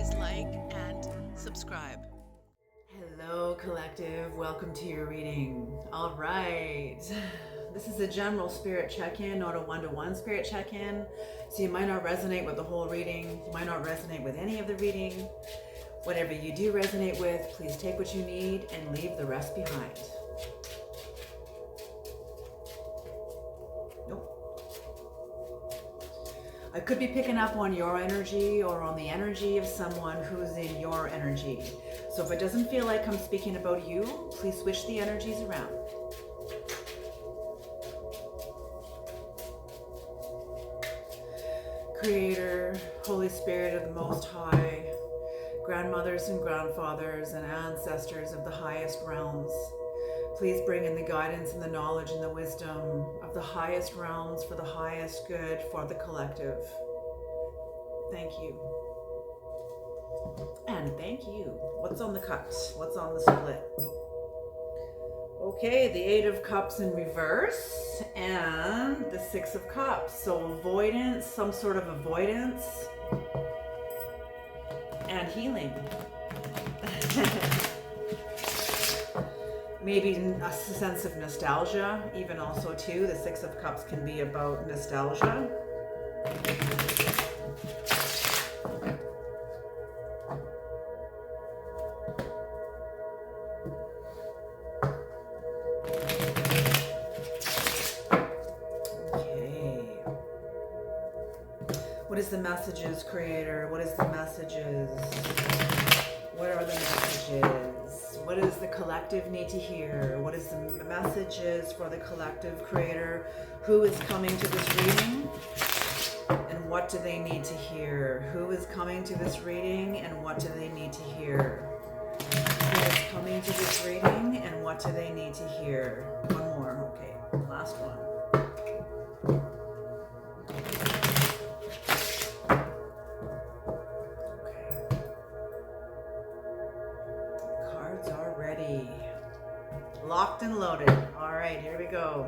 please like and subscribe. Hello, collective. Welcome to your reading. All right. This is a general spirit check-in, not a one-to-one spirit check-in. So you might not resonate with the whole reading. You might not resonate with any of the reading. Whatever you do resonate with, please take what you need and leave the rest behind. Nope. I could be picking up on your energy or on the energy of someone who's in your energy. So if it doesn't feel like I'm speaking about you, please switch the energies around. Creator, Holy Spirit of the Most High, grandmothers and grandfathers and ancestors of the highest realms, please bring in the guidance and the knowledge and the wisdom of the highest realms for the highest good for the collective. Thank you. And thank you. What's on the cut? What's on the split? Okay, the Eight of Cups in reverse and the Six of Cups. So avoidance, some sort of avoidance and healing. Maybe a sense of nostalgia, even also too. The Six of Cups can be about nostalgia. What is the messages, Creator? What is the messages? What are the messages? What does the collective need to hear? What is the messages for the collective, Creator? Who is coming to this reading? And what do they need to hear? Who is coming to this reading and what do they need to hear? Who is coming to this reading and what do they need to hear? One more, okay, last one. Locked and loaded. All right, here we go.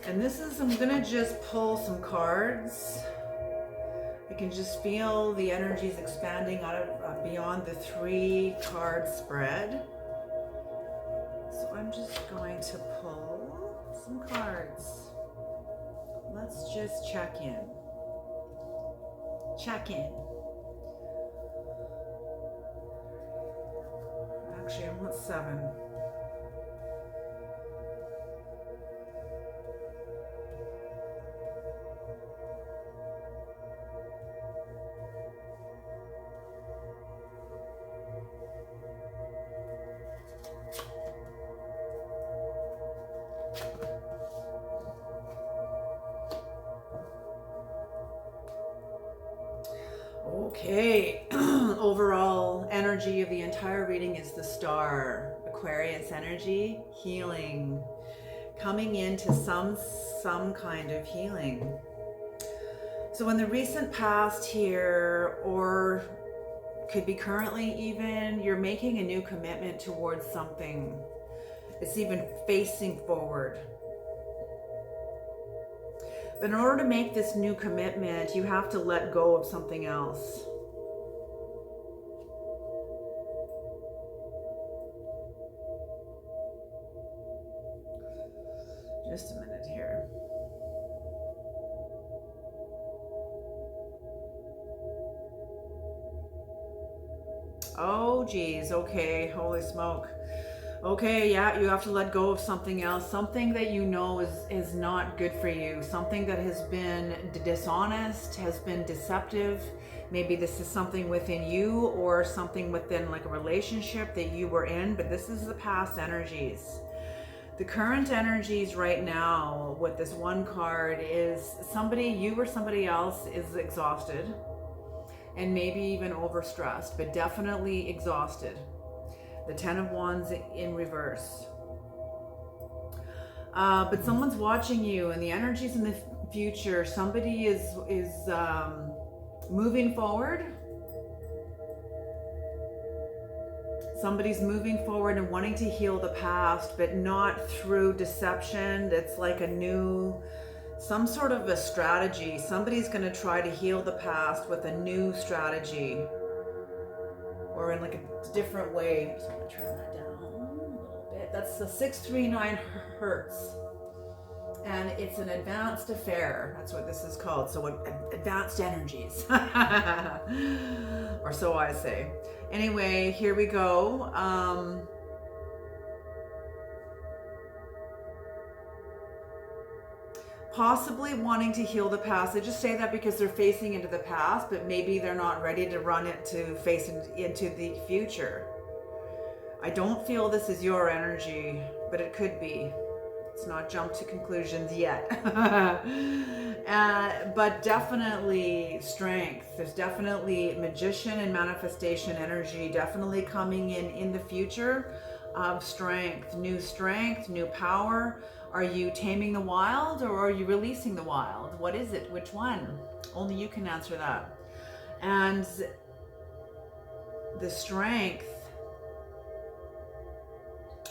And this is, I'm gonna just pull some cards. I can just feel the energies expanding out of beyond the 3-card spread. So I'm just going to pull some cards. Let's just check in. Check in. Actually, I want 7. Okay, overall energy of the entire reading is the Star, Aquarius energy, healing, coming into some kind of healing. So in the recent past here, or could be currently even, you're making a new commitment towards something. It's even facing forward. But in order to make this new commitment, you have to let go of something else. Just a minute here. Oh, geez. Okay. Holy smoke. Okay, yeah, you have to let go of something else, something that you know is not good for you, something that has been dishonest, has been deceptive. Maybe this is something within you or something within like a relationship that you were in, but this is the past energies. The current energies right now with this one card is somebody, you or somebody else is exhausted and maybe even overstressed, but definitely exhausted. The 10 of Wands in reverse. But someone's watching you and the energies in the future. Somebody is moving forward. Somebody's moving forward and wanting to heal the past, but not through deception. It's like a new some sort of a strategy. Somebody's going to try to heal the past with a new strategy, or in like a different way. I just want to turn that down a little bit. That's the 639 hertz. And it's an advanced affair. That's what this is called. So advanced energies. Or so I say. Anyway, here we go. Possibly wanting to heal the past. I just say that because they're facing into the past, but maybe they're not ready to run it to face into the future. I don't feel this is your energy, but it could be. Let's not jump to conclusions yet. But definitely strength. There's definitely magician and manifestation energy definitely coming in the future of strength, new power. Are you taming the wild, or are you releasing the wild? What is it? Which one? Only you can answer that. And the strength,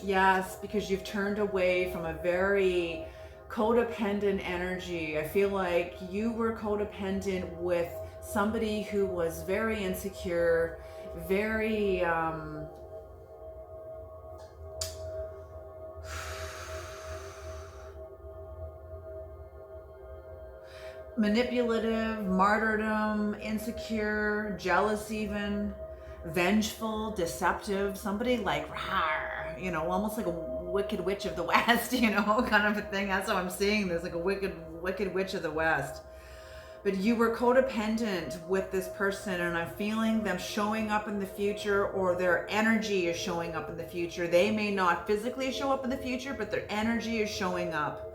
yes, because you've turned away from a very codependent energy. I feel like you were codependent with somebody who was very insecure, very manipulative, martyrdom, insecure, jealous even, vengeful, deceptive, somebody like, rawr, you know, almost like a wicked witch of the West, you know, kind of a thing. That's how I'm seeing this, like a wicked witch of the West. But you were codependent with this person, and I'm feeling them showing up in the future, or their energy is showing up in the future. They may not physically show up in the future, but their energy is showing up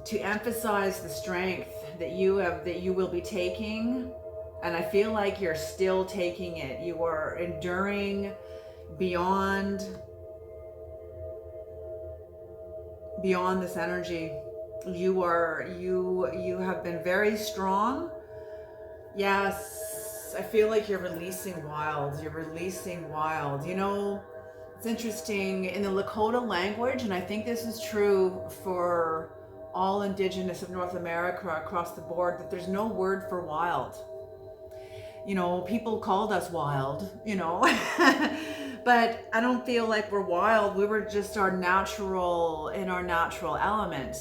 to emphasize the strength that you have, that you will be taking. And I feel like you're still taking it. You are enduring beyond this energy. You have been very strong. Yes, I feel like you're releasing wild. You're releasing wild. You know, it's interesting in the Lakota language, and I think this is true for all indigenous of North America across the board, that there's no word for wild. You know, people called us wild, you know, but I don't feel like we're wild. We were just in our natural element.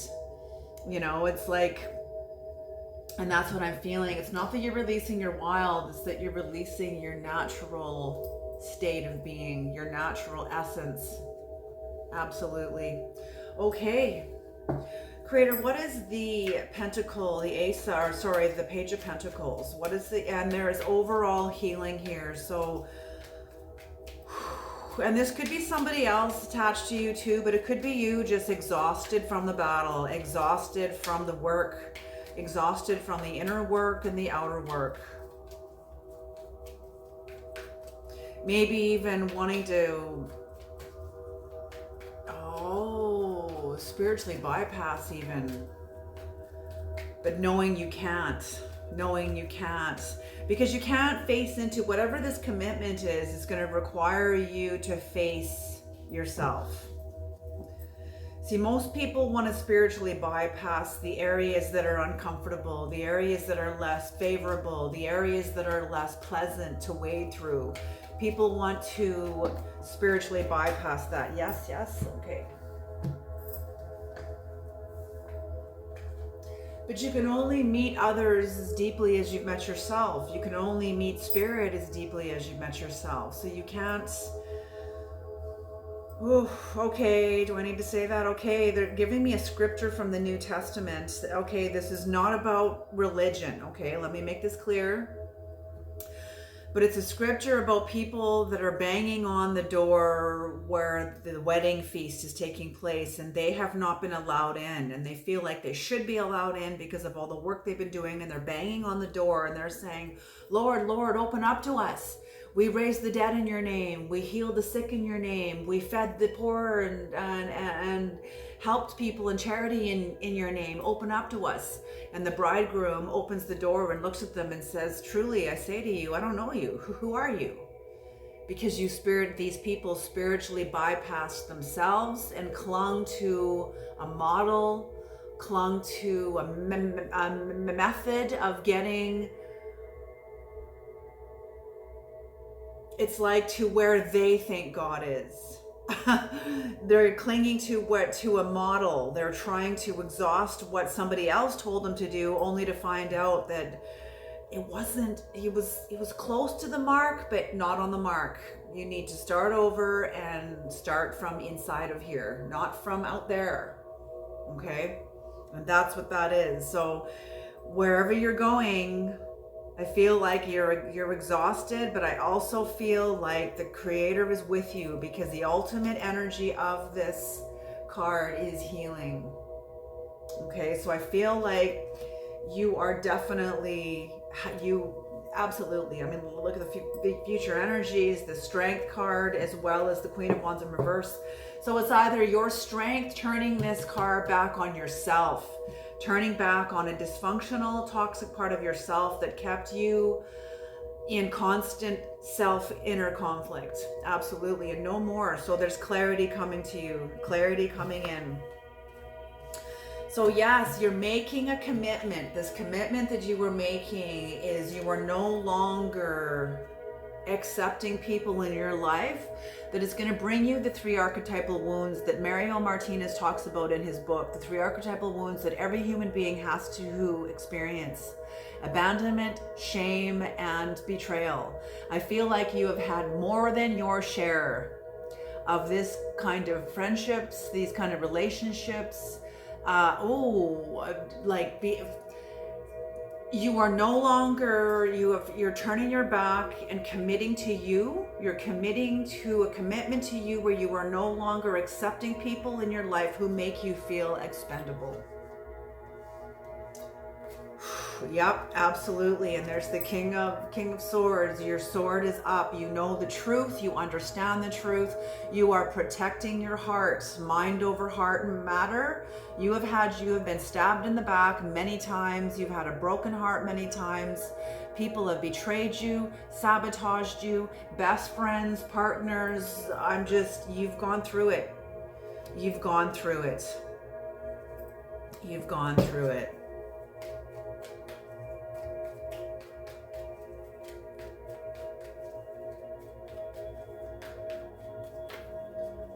You know, it's like, and that's what I'm feeling. It's not that you're releasing your wild, it's that you're releasing your natural state of being, your natural essence. Absolutely. Okay. Creator, what is the pentacle, the ace, or sorry, the page of pentacles? What is the, and there is overall healing here. So, and this could be somebody else attached to you too, but it could be you just exhausted from the battle, exhausted from the work, exhausted from the inner work and the outer work. Maybe even wanting to, spiritually bypass even, but knowing you can't, because you can't face into whatever this commitment is. It's going to require you to face yourself. See, most people want to spiritually bypass the areas that are uncomfortable, the areas that are less favorable, the areas that are less pleasant to wade through. People want to spiritually bypass that. Yes, okay. But you can only meet others as deeply as you've met yourself. You can only meet spirit as deeply as you've met yourself. So you can't, okay, do I need to say that? Okay, they're giving me a scripture from the New Testament. Okay, this is not about religion. Okay, let me make this clear. But it's a scripture about people that are banging on the door where the wedding feast is taking place, and they have not been allowed in, and they feel like they should be allowed in because of all the work they've been doing, and they're banging on the door and they're saying, Lord, open up to us. We raised the dead in your name. We healed the sick in your name. We fed the poor and helped people in charity in your name. Open up to us. And the bridegroom opens the door and looks at them and says, truly, I say to you, I don't know you. Who are you? Because these people spiritually bypassed themselves and clung to a model clung to a method of getting, it's like, to where they think God is. They're clinging to a model. They're trying to exhaust what somebody else told them to do, only to find out that it wasn't. He was close to the mark, but not on the mark. You need to start over and start from inside of here, not from out there. Okay? And that's what that is. So wherever you're going, I feel like you're exhausted, but I also feel like the Creator is with you, because the ultimate energy of this card is healing. Okay, so I feel like you are definitely, absolutely, I mean, look at the future energies, the Strength card, as well as the Queen of Wands in reverse. So it's either your strength turning this card back on yourself, turning back on a dysfunctional, toxic part of yourself that kept you in constant inner conflict. Absolutely, and no more. So there's clarity coming to you, clarity coming in. So yes, you're making a commitment. This commitment that you were making is you are no longer accepting people in your life, that is going to bring you the 3 archetypal wounds that Mario Martinez talks about in his book, the 3 archetypal wounds that every human being has to experience: abandonment, shame, and betrayal. I feel like you have had more than your share of this kind of friendships, these kind of relationships. You are no longer, you're turning your back and committing to you. You're committing to a commitment to you where you are no longer accepting people in your life who make you feel expendable. Yep, absolutely. And there's the King of Swords. Your sword is up. You know the truth. You understand the truth. You are protecting your heart, mind over heart matter. You have been stabbed in the back many times. You've had a broken heart many times. People have betrayed you, sabotaged you, best friends, partners. You've gone through it. You've gone through it. You've gone through it.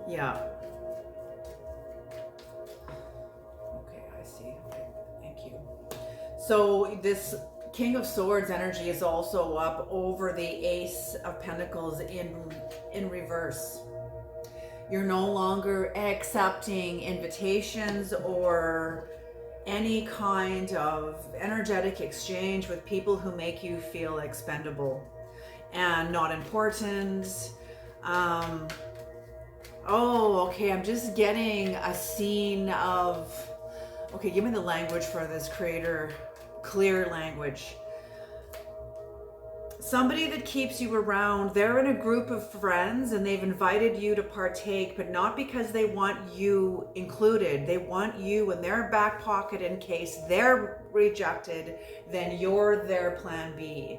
Yeah. Okay, I see. Okay, thank you. So this King of Swords energy is also up over the Ace of Pentacles in reverse. You're no longer accepting invitations or any kind of energetic exchange with people who make you feel expendable and not important. Oh, okay, I'm just getting a scene of, okay, give me the language for this, Creator, clear language. Somebody that keeps you around, they're in a group of friends and they've invited you to partake, but not because they want you included. They want you in their back pocket in case they're rejected, then you're their plan B.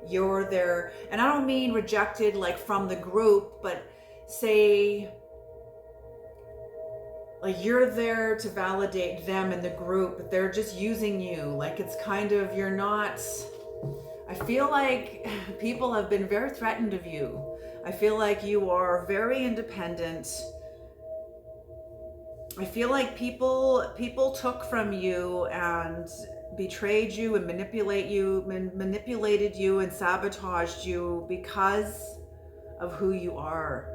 You're their, and I don't mean rejected like from the group, but say, like you're there to validate them in the group, but they're just using you. Like it's kind of, you're not, I feel like people have been very threatened of you. I feel like you are very independent. I feel like people took from you and betrayed you and manipulated you and sabotaged you because of who you are.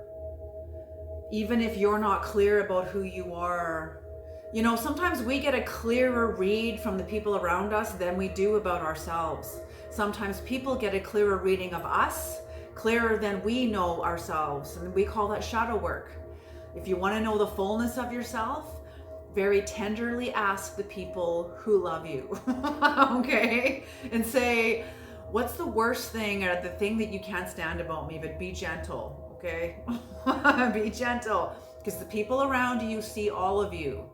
Even if you're not clear about who you are. You know, sometimes we get a clearer read from the people around us than we do about ourselves. Sometimes people get a clearer reading of us, clearer than we know ourselves. And we call that shadow work. If you want to know the fullness of yourself, very tenderly ask the people who love you, okay? And say, what's the worst thing or the thing that you can't stand about me? But be gentle. Okay, be gentle, because the people around you see all of you.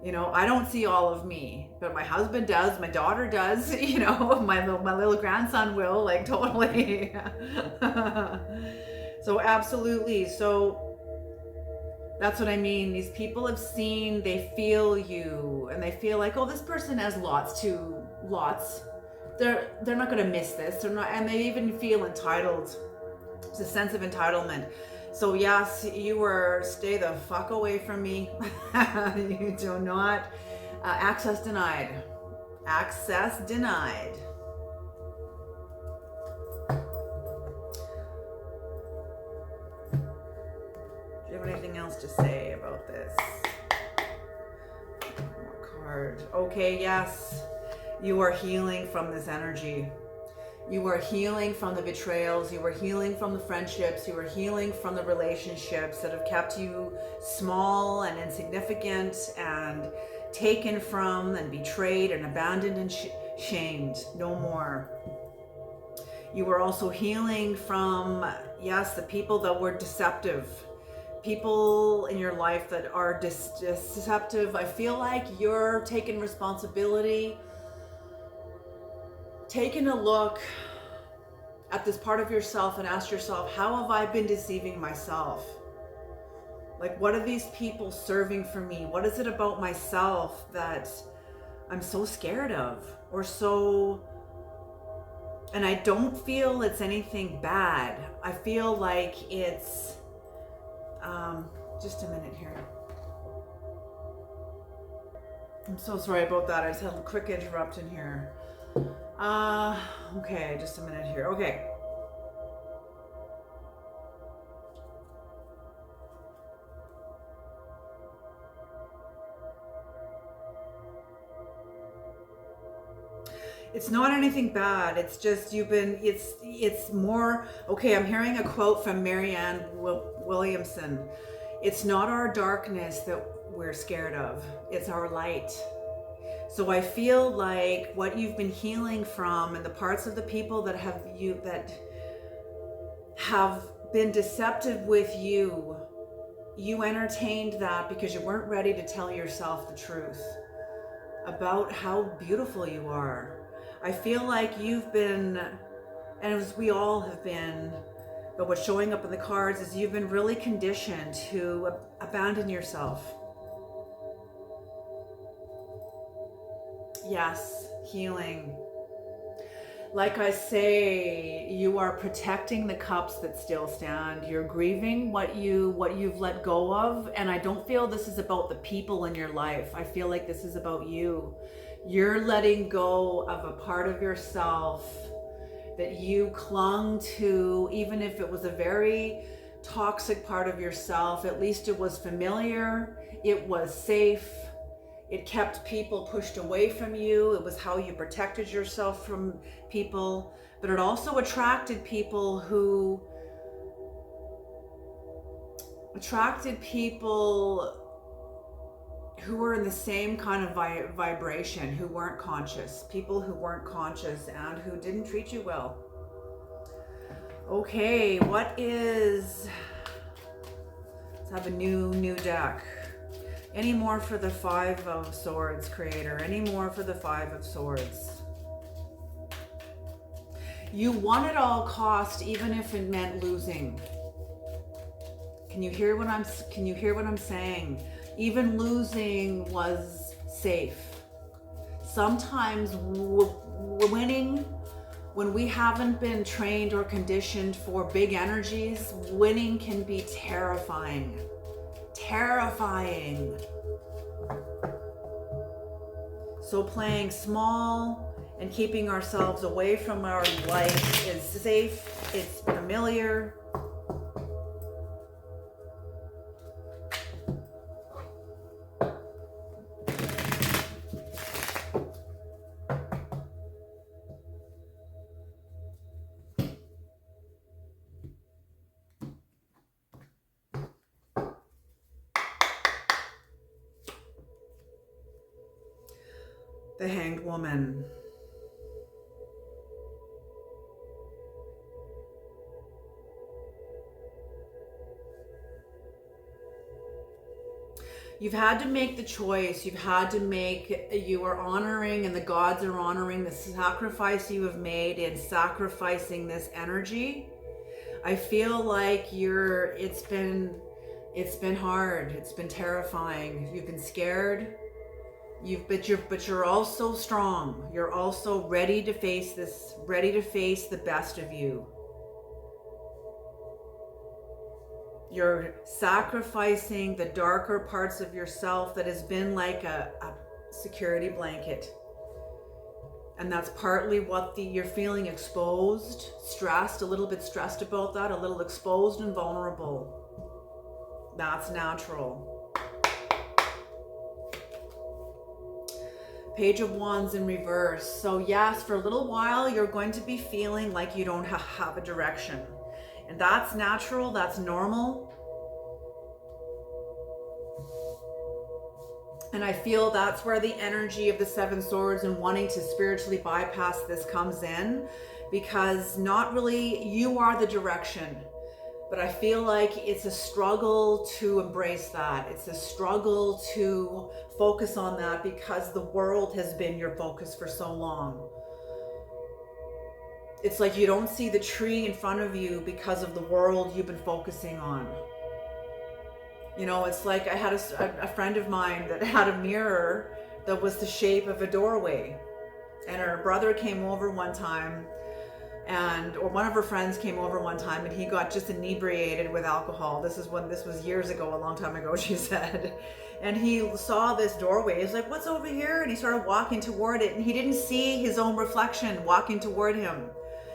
You know, I don't see all of me, but my husband does, my daughter does, you know, my little grandson will, like, totally. So absolutely. So That's what I mean. These people have seen, they feel you, and they feel like, oh, this person has lots. They're not gonna miss this. They're not, and they even feel entitled. It's a sense of entitlement. So yes, you were stay the fuck away from me. You do not access denied. Access denied. Do you have anything else to say about this? More card. Okay, yes. You are healing from this energy. You are healing from the betrayals. You are healing from the friendships. You are healing from the relationships that have kept you small and insignificant and taken from and betrayed and abandoned and shamed. No more. You are also healing from, yes, the people that were deceptive. People in your life that are deceptive. I feel like you're taking responsibility, taking a look at this part of yourself and ask yourself, how have I been deceiving myself? Like, what are these people serving for me? What is it about myself that I'm so scared of? Or so, and I don't feel it's anything bad. I feel like it's, just a minute here. I'm so sorry about that. I just had a quick interruption here. Okay, just a minute here. Okay. It's not anything bad. It's just it's more, okay, I'm hearing a quote from Marianne Williamson. It's not our darkness that we're scared of. It's our light. So I feel like what you've been healing from and the parts of the people that have been deceptive with you, you entertained that because you weren't ready to tell yourself the truth about how beautiful you are. I feel like you've been, and as we all have been, but what's showing up in the cards is you've been really conditioned to abandon yourself. Yes, healing. Like I say, you are protecting the cups that still stand. You're grieving what you've let go of, and I don't feel this is about the people in your life. I feel like this is about you. You're letting go of a part of yourself that you clung to, even if it was a very toxic part of yourself. At least it was familiar, it was safe. It kept people pushed away from you. It was how you protected yourself from people, but it also attracted people who were in the same kind of vibration, who weren't conscious, people who weren't conscious and who didn't treat you well. Okay, let's have a new deck. Any more for the Five of Swords, Creator? Any more for the Five of Swords? You won at all cost, even if it meant losing. Can you hear what I'm saying? Even losing was safe. Sometimes winning, when we haven't been trained or conditioned for big energies, winning can be terrifying. Terrifying. So playing small and keeping ourselves away from our life is safe, it's familiar. The Hanged Woman. You've had to make the choice. You are honoring, and the gods are honoring the sacrifice you have made in sacrificing this energy. I feel like it's been It's been hard. It's been terrifying. You've been scared. But you're also strong. You're also ready to face this, ready to face the best of you. You're sacrificing the darker parts of yourself that has been like a security blanket. And that's partly what you're feeling exposed, stressed, a little bit stressed about that, a little exposed and vulnerable. That's natural. Page of Wands in reverse. So yes, for a little while, you're going to be feeling like you don't have a direction. And that's natural, that's normal. And I feel that's where the energy of the Seven Swords and wanting to spiritually bypass this comes in, because not really you are the direction, but I feel like it's a struggle to embrace that. It's a struggle to focus on that because the world has been your focus for so long. It's like you don't see the tree in front of you because of the world you've been focusing on. You know, it's like I had a friend of mine that had a mirror that was the shape of a doorway. And her brother came over one time, or one of her friends came over one time, and he got just inebriated with alcohol. This was years ago, a long time ago, she said. And he saw this doorway. He's like, what's over here? And he started walking toward it, and he didn't see his own reflection walking toward him.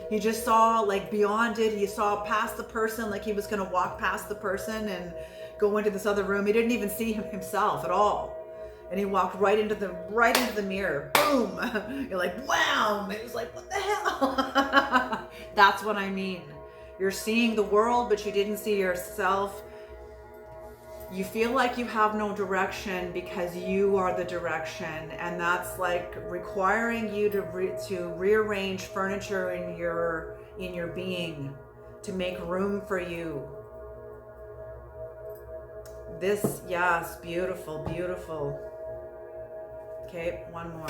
He just saw like beyond it. He saw past the person, like he was going to walk past the person and go into this other room. He didn't even see himself at all. And he walked right into the mirror. Boom. You're like, wow. It was like, what the hell? That's what I mean. You're seeing the world, but you didn't see yourself. You feel like you have no direction because you are the direction. And that's like requiring you to rearrange furniture in your being to make room for you. This, yes, beautiful, beautiful. Okay, one more.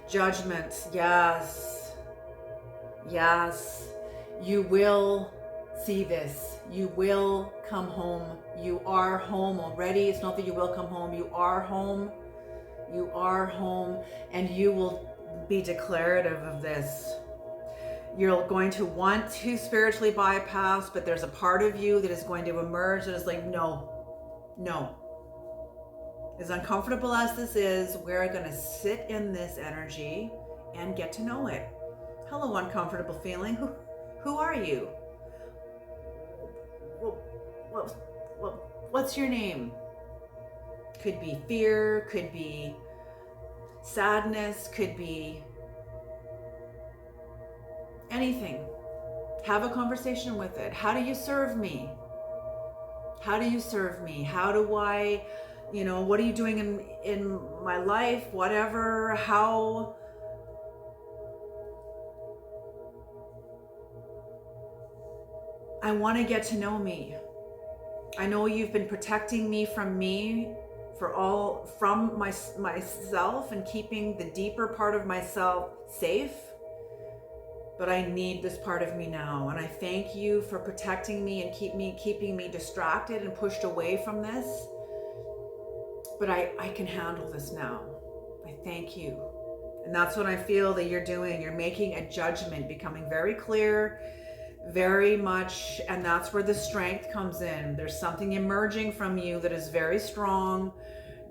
Judgment, yes. Yes. You will see this. You will come home. You are home already. It's not that you will come home. You are home. You are home. And you will be declarative of this. You're going to want to spiritually bypass, but there's a part of you that is going to emerge that is like, no. As uncomfortable as this is, we're going to sit in this energy and get to know it. Hello, uncomfortable feeling. Who are you? What's your name? Could be fear, could be sadness, could be anything. Have a conversation with it. How do you serve me? How do you serve me? How do I, what are you doing in my life? Whatever, how. I want to get to know me. I know you've been protecting me from myself and keeping the deeper part of myself safe. But I need this part of me now. And I thank you for protecting me and keeping me distracted and pushed away from this. But I can handle this now. I thank you. And that's what I feel that you're doing. You're making a judgment, becoming very clear, very much. And that's where the strength comes in. There's something emerging from you that is very strong,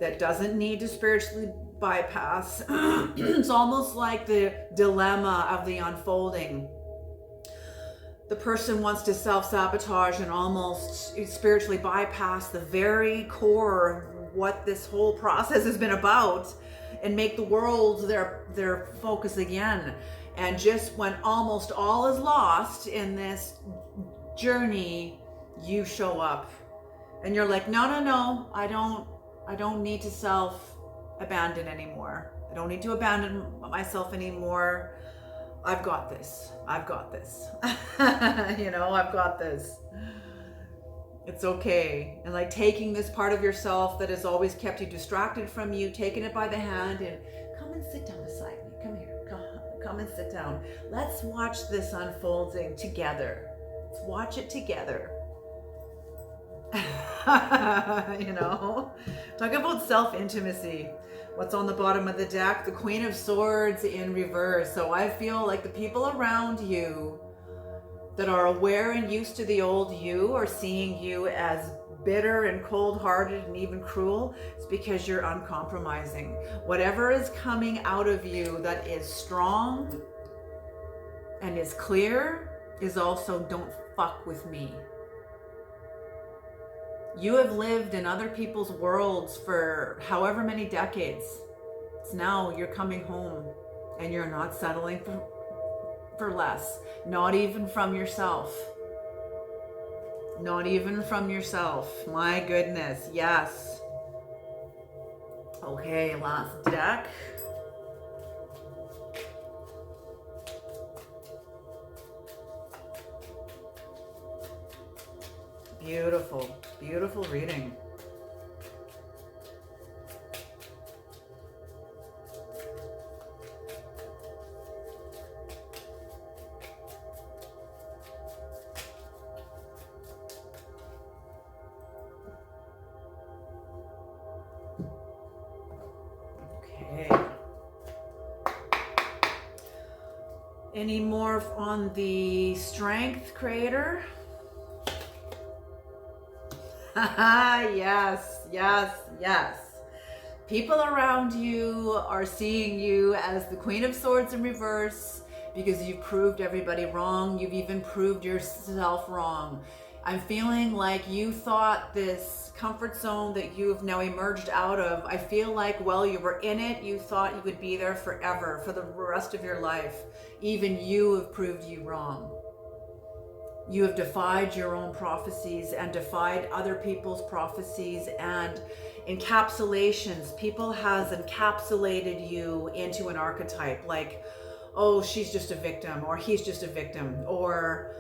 that doesn't need to spiritually bypass. It's almost like the dilemma of the unfolding. The person wants to self-sabotage and almost spiritually bypass the very core of what this whole process has been about and make the world their focus again. And just when almost all is lost in this journey, you show up and you're like, no, I don't need to self-abandon anymore. I don't need to abandon myself anymore. I've got this. I've got this. I've got this. It's okay. And like taking this part of yourself that has always kept you distracted from you, taking it by the hand and come and sit down beside me. Come here. Come and sit down. Let's watch this unfolding together. Let's watch it together. You know, talk about self-intimacy. What's on the bottom of the deck? The Queen of Swords in reverse. So I feel like the people around you that are aware and used to the old you are seeing you as bitter and cold-hearted and even cruel. It's because you're uncompromising. Whatever is coming out of you that is strong and is clear is also don't fuck with me. You have lived in other people's worlds for however many decades. It's now you're coming home and you're not settling for less. Not even from yourself. Not even from yourself. My goodness. Yes. Okay, last deck. Beautiful. Beautiful reading. Okay. Any more on the Strength, Creator? Yes, yes, yes. People around you are seeing you as the Queen of Swords in reverse because you've proved everybody wrong. You've even proved yourself wrong. I'm feeling like you thought this comfort zone that you've now emerged out of, I feel like while you were in it, you thought you would be there forever, for the rest of your life. Even you have proved you wrong. You have defied your own prophecies and defied other people's prophecies and encapsulations. People has encapsulated you into an archetype like, oh, she's just a victim, or he's just a victim, or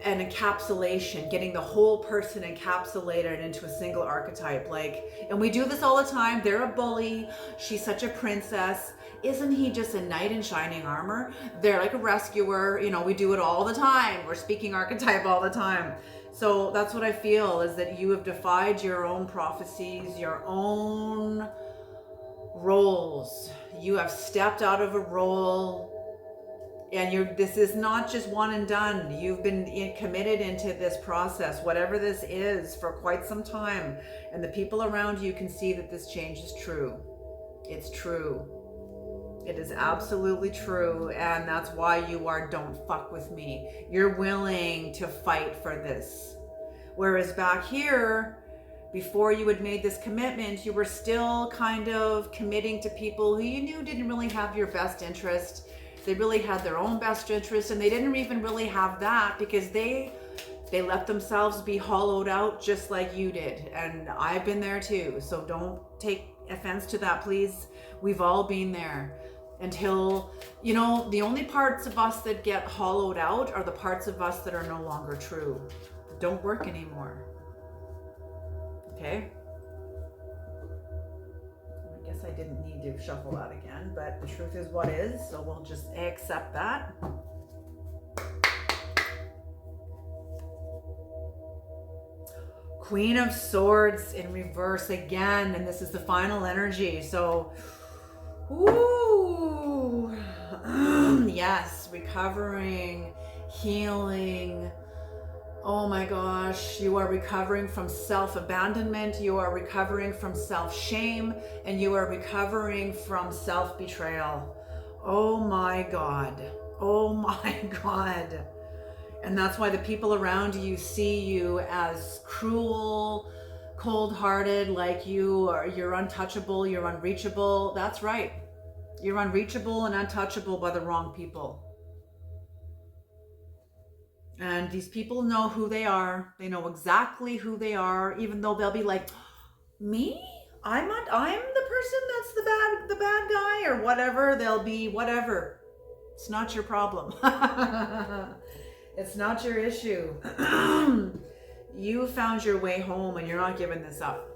an encapsulation, getting the whole person encapsulated into a single archetype. Like, and we do this all the time. They're a bully. She's such a princess. Isn't he just a knight in shining armor? They're like a rescuer. You know, we do it all the time. We're speaking archetype all the time. So that's what I feel, is that you have defied your own prophecies, your own roles. You have stepped out of a role, and this is not just one and done. You've been committed into this process, whatever this is, for quite some time. And the people around you can see that this change is true. It's true. It is absolutely true. And that's why you are don't fuck with me. You're willing to fight for this. Whereas back here, before you had made this commitment, you were still kind of committing to people who you knew didn't really have your best interest. They really had their own best interest, and they didn't even really have that because they let themselves be hollowed out just like you did. And I've been there too. So don't take offense to that, please. We've all been there. Until, you know, the only parts of us that get hollowed out are the parts of us that are no longer true. Don't work anymore. Okay? I guess I didn't need to shuffle that again, but the truth is what is, so we'll just accept that. Queen of Swords in reverse again, and this is the final energy. So, ooh, yes, recovering, healing. Oh my gosh, you are recovering from self-abandonment, you are recovering from self-shame, and you are recovering from self-betrayal. Oh my God. Oh my God. And that's why the people around you see you as cruel, cold-hearted, like you're untouchable, you're unreachable. That's right. You're unreachable and untouchable by the wrong people. And these people know who they are. They know exactly who they are, even though they'll be like, me? I'm the person that's the bad guy, or whatever. They'll be whatever. It's not your problem. It's not your issue. You found your way home and you're not giving this up.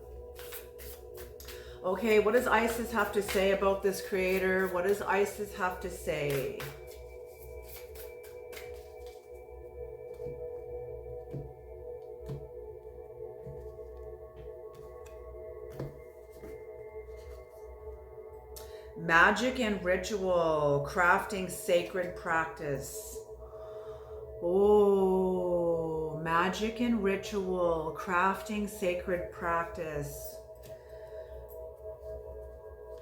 Okay, what does Isis have to say about this creator? What does Isis have to say? Magic and ritual, crafting sacred practice. Oh, magic and ritual, crafting sacred practice.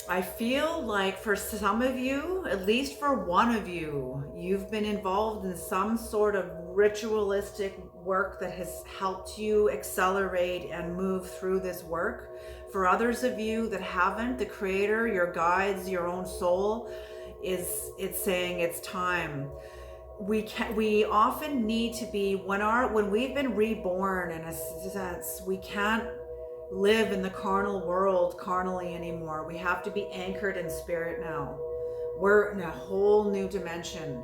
I feel like for some of you, at least for one of you, you've been involved in some sort of ritualistic work that has helped you accelerate and move through this work. For others of you that haven't, the creator, your guides, your own soul it's saying it's time. We often need to be when we've been reborn, in a sense, we can't live in the carnal world carnally anymore. We have to be anchored in spirit now. We're in a whole new dimension,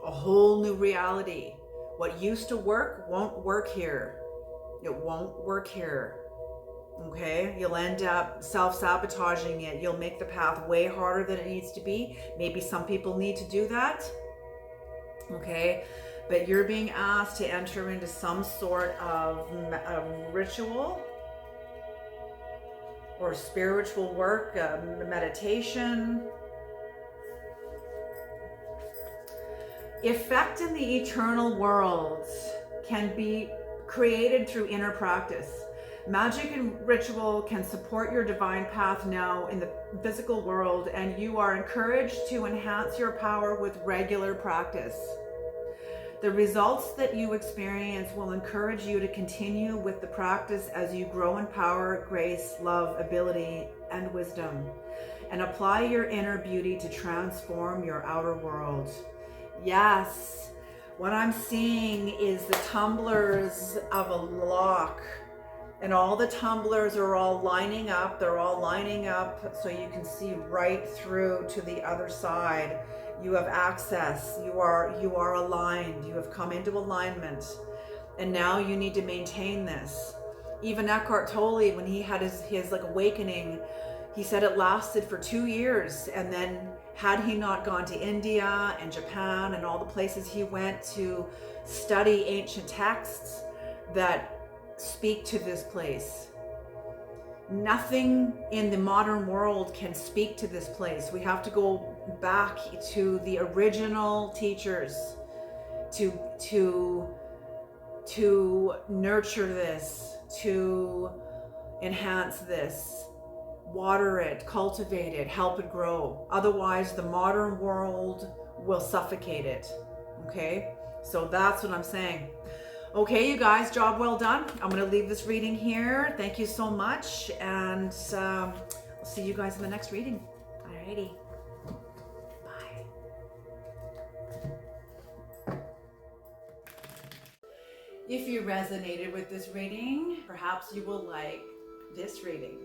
a whole new reality. What used to work won't work here. It won't work here. Okay, you'll end up self-sabotaging it. You'll make the path way harder than it needs to be. Maybe some people need to do that. Okay, but you're being asked to enter into some sort of a ritual or spiritual work, meditation. Effect in the eternal world can be created through inner practice. Magic and ritual can support your divine path now in the physical world, and you are encouraged to enhance your power with regular practice. The results that you experience will encourage you to continue with the practice as you grow in power, grace, love, ability, and wisdom, and apply your inner beauty to transform your outer world. Yes, what I'm seeing is the tumblers of a lock, and all the tumblers are all lining up. They're all lining up so you can see right through to the other side. You have access. You are aligned. You have come into alignment, and now you need to maintain this. Even Eckhart Tolle, when he had his like awakening, he said it lasted for 2 years, and then had he not gone to India and Japan and all the places he went to study ancient texts that speak to this place, nothing in the modern world can speak to this place. We have to go back to the original teachers to nurture this, to enhance this, water it, cultivate it, help it grow. Otherwise, the modern world will suffocate it. Okay? So that's what I'm saying. Okay, you guys, job well done. I'm going to leave this reading here. Thank you so much, and I'll see you guys in the next reading. Alrighty. Bye. If you resonated with this reading, perhaps you will like this reading.